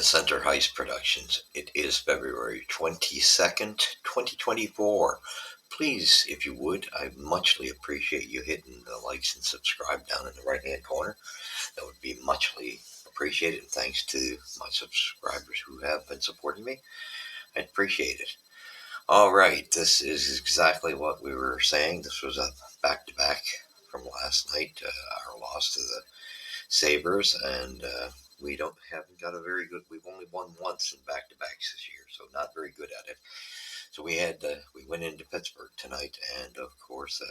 to Center Heist Productions. It is February 22nd, 2024. Please, if you would, I muchly appreciate you hitting the likes and subscribe down in the right-hand corner. That would be muchly appreciated, and thanks to my subscribers who have been supporting me. I appreciate it. All right, this is exactly what we were saying. This was a back-to-back from last night, our loss to the Sabres, and we haven't got a very good. We've only won once in back-to-backs this year, so not very good at it. So we went into Pittsburgh tonight, and of course,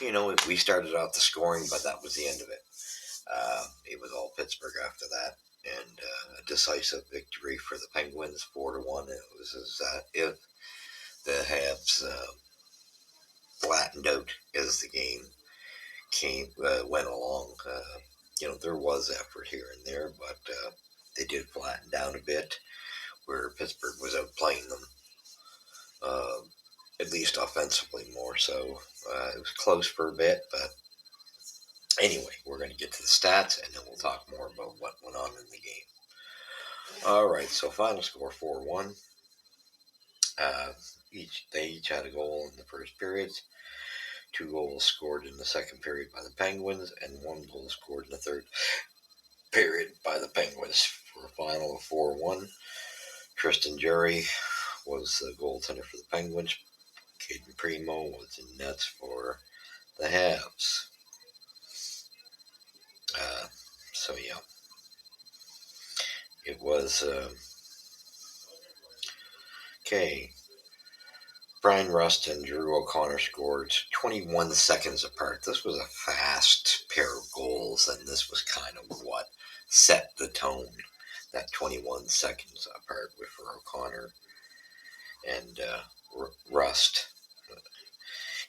we started out the scoring, but that was the end of it. It was all Pittsburgh after that, and a decisive victory for the Penguins, 4-1. It was as if the Habs flattened out as the game went along. There was effort here and there, but they did flatten down a bit where Pittsburgh was outplaying them, at least offensively more so. It was close for a bit, but anyway, we're going to get to the stats, and then we'll talk more about what went on in the game. All right, so final score 4-1. They each had a goal in the first period. 2 goals scored in the second period by the Penguins, and 1 goal scored in the third period by the Penguins for a final of 4-1. Tristan Jarry was the goaltender for the Penguins. Caden Primo was in nets for the Habs. It was okay. Brian Rust and Drew O'Connor scored 21 seconds apart. This was a fast pair of goals, and this was kind of what set the tone. That 21 seconds apart with for O'Connor and Rust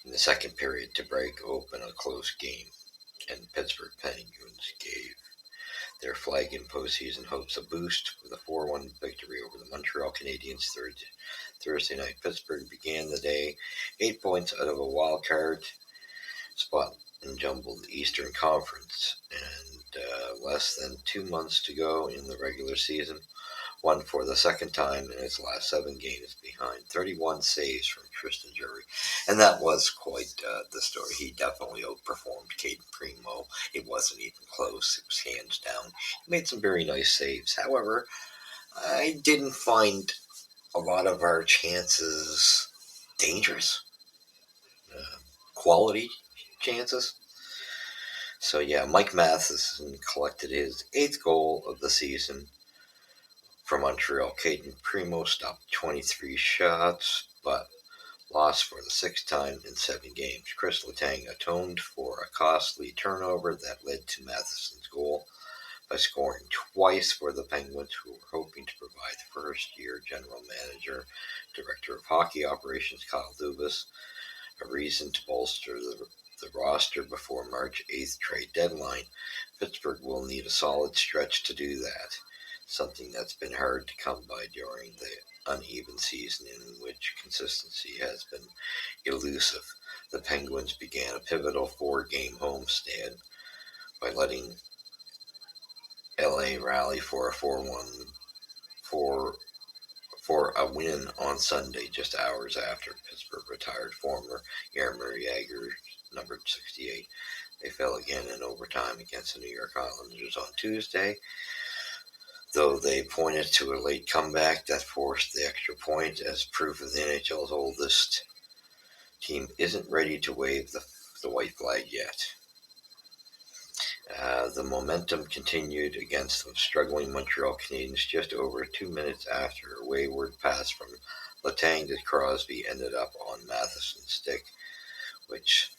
in the second period to break open a close game, and Pittsburgh Penguins gave their flagging postseason hopes a boost with a 4-1 victory over the Montreal Canadiens Thursday night. Pittsburgh began the day 8 points out of a wild card spot in jumbled Eastern Conference, and less than 2 months to go in the regular season, won for the second time in its last 7 games behind 31 saves from Tristan Jarry. And that was quite the story. He definitely outperformed Caden Primo. It wasn't even close. It was hands down. He made some very nice saves. However, I didn't find a lot of our chances dangerous. Quality chances. So yeah, Mike Matheson collected his 8th goal of the season for Montreal. Caden Primo stopped 23 shots, but lost for the 6th time in 7 games. Chris Letang atoned for a costly turnover that led to Matheson's goal by scoring twice for the Penguins, who were hoping to provide first-year general manager, director of hockey operations Kyle Dubas, a reason to bolster the roster before March 8th trade deadline. Pittsburgh will need a solid stretch to do that, something that's been hard to come by during the uneven season in which consistency has been elusive. The Penguins began a pivotal 4-game homestand by letting LA rally for a 4-1 for a win on Sunday, just hours after Pittsburgh retired former Jaromir Jagr, number 68. They fell again in overtime against the New York Islanders on Tuesday, though they pointed to a late comeback that forced the extra point as proof of the NHL's oldest team isn't ready to wave the white flag yet. The momentum continued against the struggling Montreal Canadiens just over 2 minutes after a wayward pass from Letang to Crosby ended up on Matheson's stick, which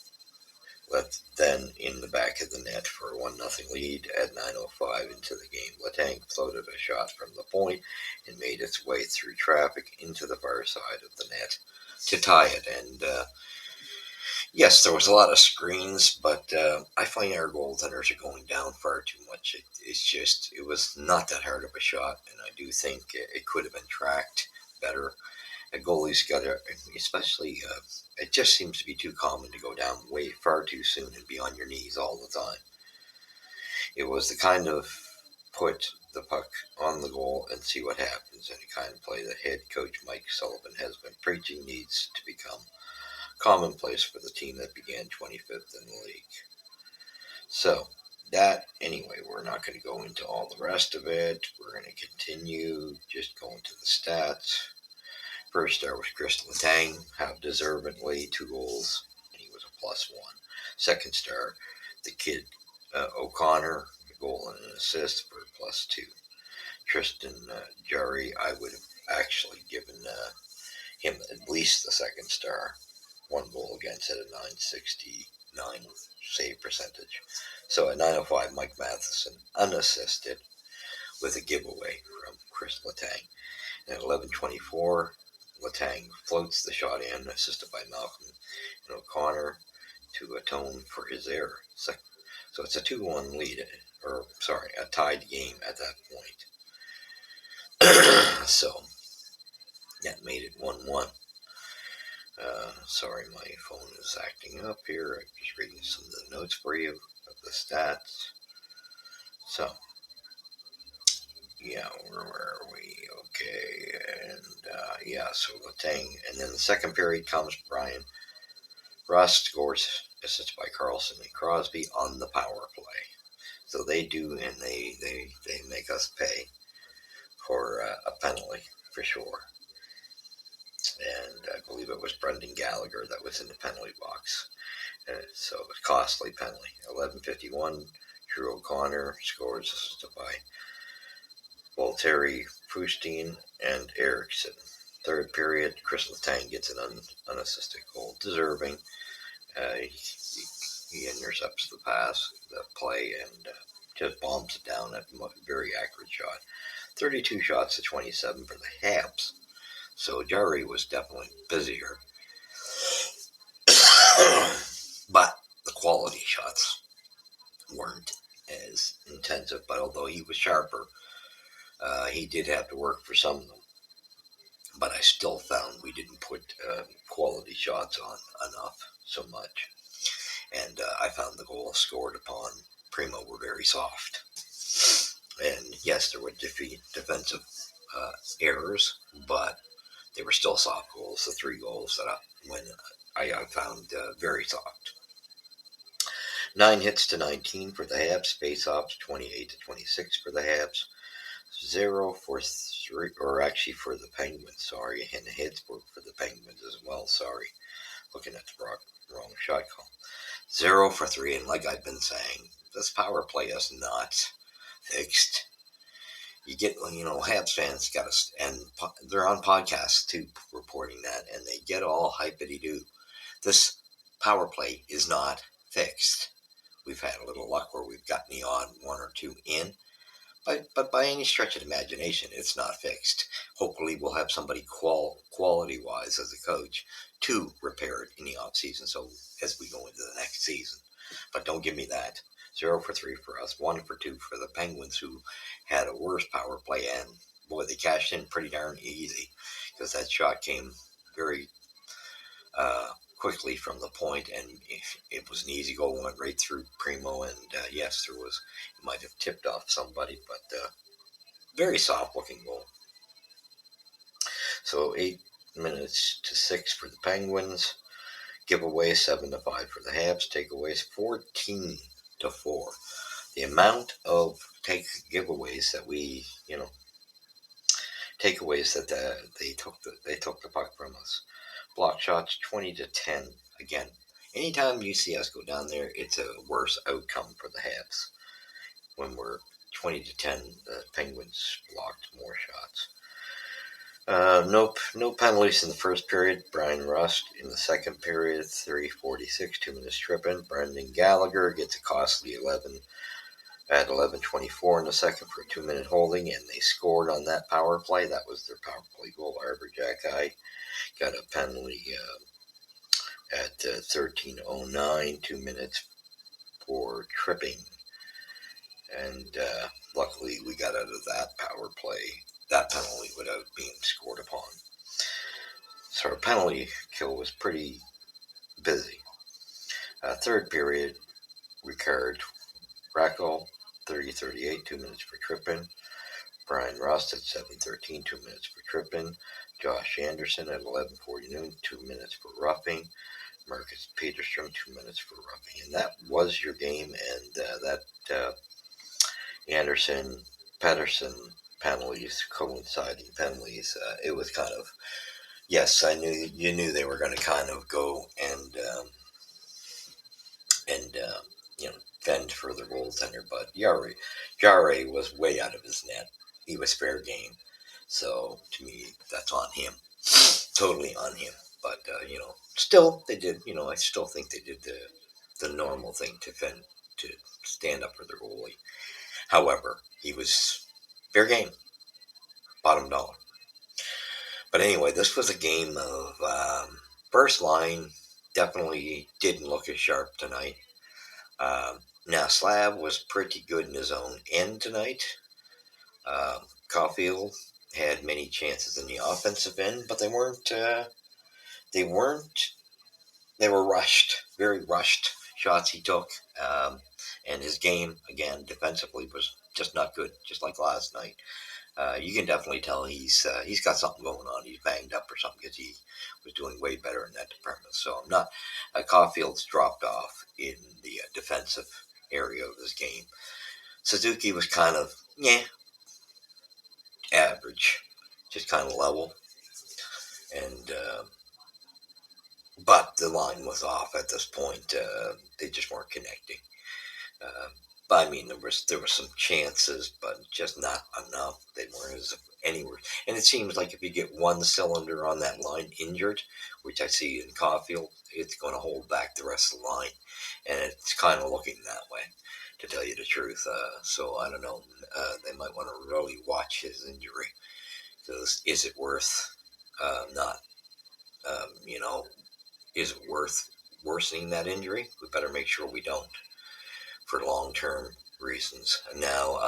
left then in the back of the net for a 1-0 lead at 9:05 into the game. Letang floated a shot from the point and made its way through traffic into the far side of the net to tie it. And yes, there was a lot of screens, but I find our goaltenders are going down far too much. It was not that hard of a shot, and I do think it could have been tracked better. A goalie's got to, especially, it just seems to be too common to go down way far too soon and be on your knees all the time. It was the kind of put the puck on the goal and see what happens. Any kind of play that head coach Mike Sullivan has been preaching needs to become commonplace for the team that began 25th in the league. So, that, anyway, we're not going to go into all the rest of it. We're going to continue just going to the stats. First star was Chris Letang, how deservedly 2 goals. He was a +1. Second star, the kid O'Connor, a goal and an assist for +2. Tristan Jarry, I would have actually given him at least the second star. 1 goal against at a .969 save percentage. So at 9:05, Mike Matheson unassisted with a giveaway from Chris Letang. At 11:24, Letang floats the shot in, assisted by Malcolm and O'Connor to atone for his error. So it's a 2-1 lead, or sorry, a tied game at that point. So that made it 1-1. Sorry, my phone is acting up here. I'm just reading some of the notes for you of the stats. So, yeah, where are we? Okay, and so Letang. And then the second period comes Brian Rust scores, assisted by Carlson and Crosby on the power play. So they do, and they make us pay for a penalty for sure. And I believe it was Brendan Gallagher that was in the penalty box. So it was a costly penalty. 11:51, Drew O'Connor scores, assisted by Voltaire, Fustine, and Erickson. Third period, Chris Letang gets an unassisted goal, deserving. He intercepts the play, and just bombs it down at a very accurate shot. 32 shots to 27 for the Habs. So Jarry was definitely busier. But the quality shots weren't as intensive. But although he was sharper, he did have to work for some of them. But I still found we didn't put quality shots on enough so much. And I found the goals scored upon Primo were very soft. And yes, there were defensive errors, but they were still soft goals. The 3 goals that I found very soft. 9 hits to 19 for the Habs. Face-offs 28 to 26 for the Habs. 0 for 3, or actually for the Penguins. Sorry, and the hits for the Penguins as well. Sorry, looking at the wrong shot call. 0 for 3, and like I've been saying, this power play is not fixed. You get, Habs fans got us, and they're on podcasts too, reporting that, and they get all hypity-doo. This power play is not fixed. We've had a little luck where we've gotten the odd 1 or 2 in, but by any stretch of imagination, it's not fixed. Hopefully, we'll have somebody quality-wise as a coach to repair it in the off-season, so as we go into the next season. But don't give me that. 0 for 3 for us, 1 for 2 for the Penguins, who had a worse power play, and boy, they cashed in pretty darn easy, because that shot came very quickly from the point, and it was an easy goal, went right through Primo, and yes, it might have tipped off somebody, but very soft looking goal. So 8 minutes to 6 for the Penguins. Giveaways 7 to 5 for the Habs. Takeaways 14 to 4. The amount of giveaways that takeaways that they took the puck from us. Block shots 20 to 10. Again, anytime you see us go down there, it's a worse outcome for the Habs. When we're 20 to 10, the Penguins blocked more shots. No penalties in the first period. Brian Rust in the second period, 3:46, 2 minutes tripping. Brendan Gallagher gets a costly 11 at 11:24 in the second for a 2-minute holding, and they scored on that power play. That was their power play goal. Arbor Jack got a penalty at 13:09, 2 minutes for tripping, and luckily we got out of that that penalty, without being scored upon. So our penalty kill was pretty busy. Third period, Ricard Rackle 30-38, 2 minutes for tripping. Brian Rust at 7:13, 2 minutes for tripping. Josh Anderson at 11:49, 2 minutes for roughing. Marcus Peterstrom, 2 minutes for roughing. And that was your game. And Anderson Pedersen penalties, coinciding penalties, it was kind of, yes, I knew you knew they were going to kind of go and fend for the goaltender, but Jare was way out of his net. He was fair game, so to me, that's on him, totally on him. But still they did. I still think they did the normal thing to stand up for their goalie. However, he was fair game, bottom dollar. But anyway, this was a game of first line. Definitely didn't look as sharp tonight. Now, Slav was pretty good in his own end tonight. Caulfield had many chances in the offensive end, but they weren't. They weren't. They were rushed, very rushed shots he took, and his game again defensively was just not good, just like last night. You can definitely tell he's got something going on. He's banged up or something because he was doing way better in that department. So I'm not. Caulfield's dropped off in the defensive area of his game. Suzuki was kind of average, just kind of level, and but the line was off at this point. They just weren't connecting. Uh, but I mean, there were some chances, but just not enough. They weren't as anywhere. And it seems like if you get one cylinder on that line injured, which I see in Caulfield, it's going to hold back the rest of the line, and it's kind of looking that way, to tell you the truth. So I don't know. They might want to really watch his injury, because is it worth not? You know, is it worth worsening that injury? We better make sure we don't, for long-term reasons. And now,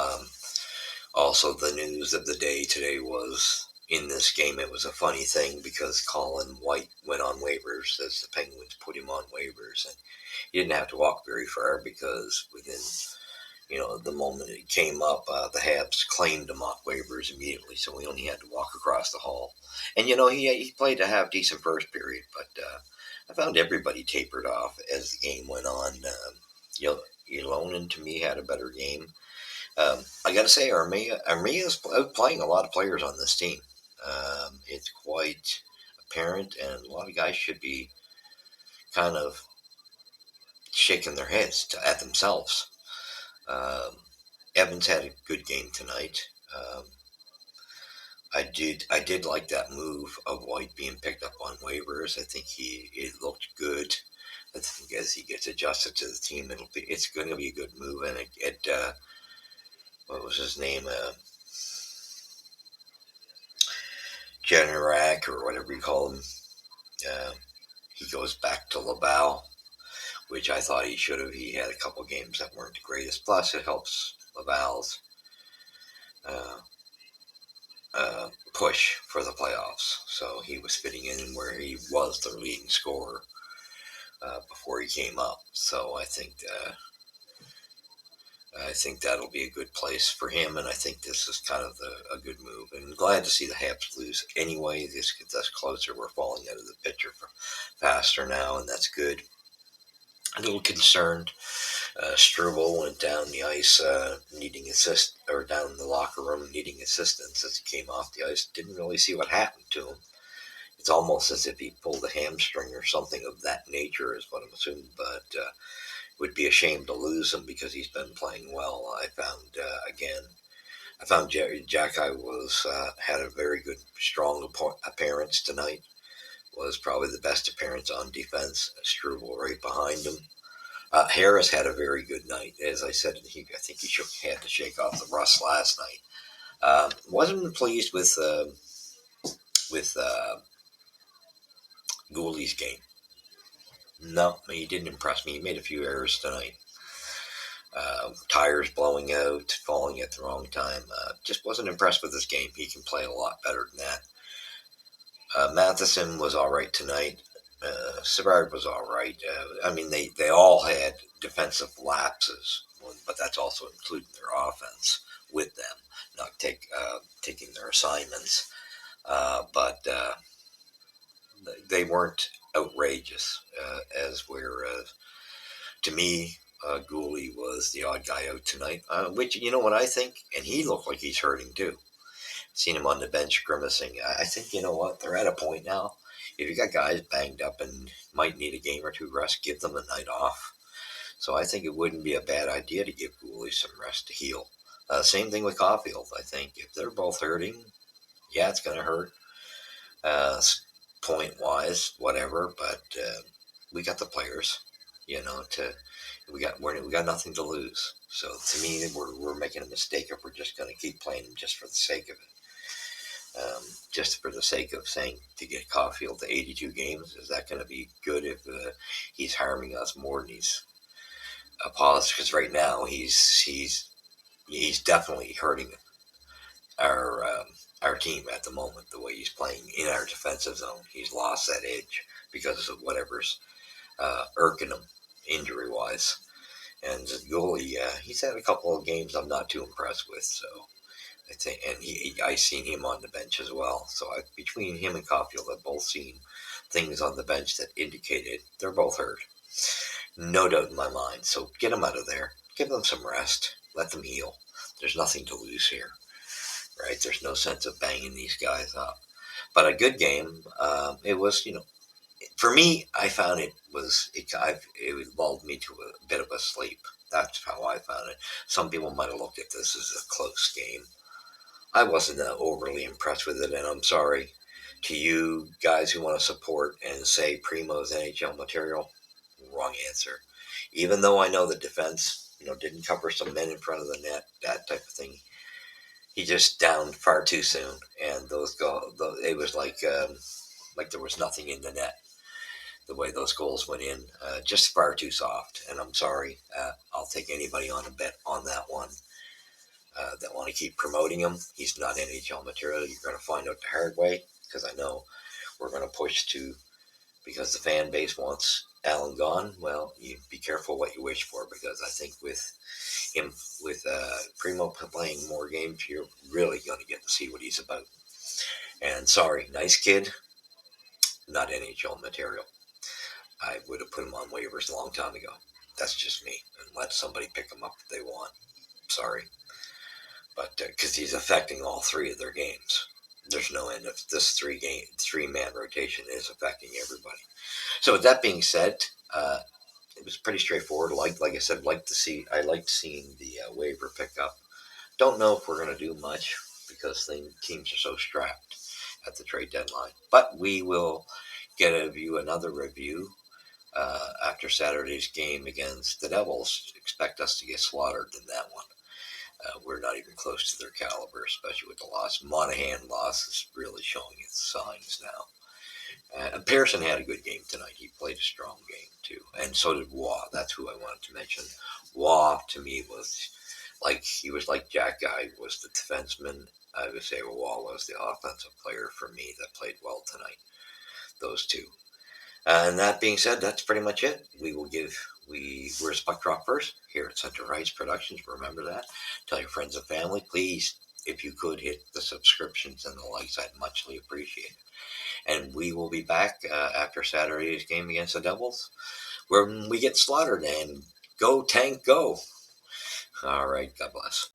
also the news of the day today was, in this game, it was a funny thing because Colin White went on waivers as the Penguins put him on waivers, and he didn't have to walk very far because within the moment it came up, the Habs claimed him off waivers immediately, so he only had to walk across the hall. And he played a half decent first period, but I found everybody tapered off as the game went on. Ylonen to me had a better game. I got to say, Armia's playing a lot of players on this team. It's quite apparent, and a lot of guys should be kind of shaking their heads at themselves. Um, Evans had a good game tonight. I did like that move of White being picked up on waivers. I think it looked good. I think as he gets adjusted to the team, it's going to be a good move. And what was his name? Generac or whatever you call him. Uh, he goes back to Laval, which I thought he should have. He had a couple games that weren't the greatest. Plus, it helps Laval's uh, push for the playoffs. So he was fitting in where he was their leading scorer before he came up. So I think that'll be a good place for him, and I think this is kind of a good move. And glad to see the Habs lose anyway. This gets us closer. We're falling out of the picture faster now, and that's good. A little concerned. Struble went down the ice needing assist, or down the locker room needing assistance as he came off the ice. Didn't really see what happened to him. It's almost as if he pulled a hamstring or something of that nature, is what I'm assuming. But would be a shame to lose him because he's been playing well. I found Jacki had a very good, strong appearance tonight. Was probably the best appearance on defense. Struble right behind him. Harris had a very good night. As I said, I think he had to shake off the rust last night. Wasn't pleased with Goulie's game. No, he didn't impress me. He made a few errors tonight. Tires blowing out, falling at the wrong time. Just wasn't impressed with his game. He can play a lot better than that. Matheson was all right tonight. Savard was all right. I mean, they all had defensive lapses, but that's also including their offense with them, not taking their assignments. But they weren't outrageous as we're to me. Gooley was the odd guy out tonight, which you know what I think, and he looked like he's hurting too. Seen him on the bench grimacing. I think you know what they're at a point now. If you got guys banged up and might need a game or two rest, give them a night off. So I think it wouldn't be a bad idea to give Gooley some rest to heal. Same thing with Caulfield. I think if they're both hurting, yeah, it's going to hurt uh, point wise, whatever. But we got the players, you know. To we got nothing to lose. So to me, we're making a mistake if we're just going to keep playing him just for the sake of it. Just for the sake of saying to get Caulfield to 82 games, is that going to be good if he's harming us more than he's a pause? Because right now he's definitely hurting our team at the moment. The way he's playing in our defensive zone, he's lost that edge because of whatever's irking him injury wise. And the goalie, he's had a couple of games I'm not too impressed with. So I think, and I seen him on the bench as well. So between him and Caulfield, I've both seen things on the bench that indicated they're both hurt. No doubt in my mind. So get them out of there. Give them some rest. Let them heal. There's nothing to lose here, right? There's no sense of banging these guys up. But a good game. It was, you know, for me, I found it lulled me to a bit of a sleep. That's how I found it. Some people might have looked at this as a close game. I wasn't overly impressed with it, and I'm sorry to you guys who want to support and say Primo's NHL material. Wrong answer. Even though I know the defense, you know, didn't cover some men in front of the net, that type of thing, he just downed far too soon, and it was like there was nothing in the net. The way those goals went in, just far too soft. And I'm sorry. I'll take anybody on a bet on that one that want to keep promoting him. He's not NHL material. You're going to find out the hard way because I know we're going to push to because the fan base wants Allen gone. Well, you be careful what you wish for because I think him with Primo playing more games, you're really going to get to see what he's about. And sorry, nice kid, not NHL material. I would have put him on waivers a long time ago. That's just me, and let somebody pick him up if they want. Sorry, but because he's affecting all three of their games. There's no end of this three man rotation is affecting everybody. So with that being said, it was pretty straightforward. Like I said, I liked seeing the waiver pickup. Don't know if we're going to do much because teams are so strapped at the trade deadline. But we will another review after Saturday's game against the Devils. Expect us to get slaughtered in that one. We're not even close to their caliber, especially with the loss. Monahan loss is really showing its signs now. And Pearson had a good game tonight. He played a strong game too, and so did Waugh. That's who I wanted to mention. Waugh to me was like Jack Guy was the defenseman. I would say Waugh was the offensive player for me that played well tonight. Those two. And that being said, that's pretty much it. Where's Puck Drop first here at Center Heights Productions. Remember that. Tell your friends and family, please. If you could hit the subscriptions and the likes, I'd muchly appreciate it. And we will be back after Saturday's game against the Devils, where we get slaughtered and go Tank go. All right, God bless.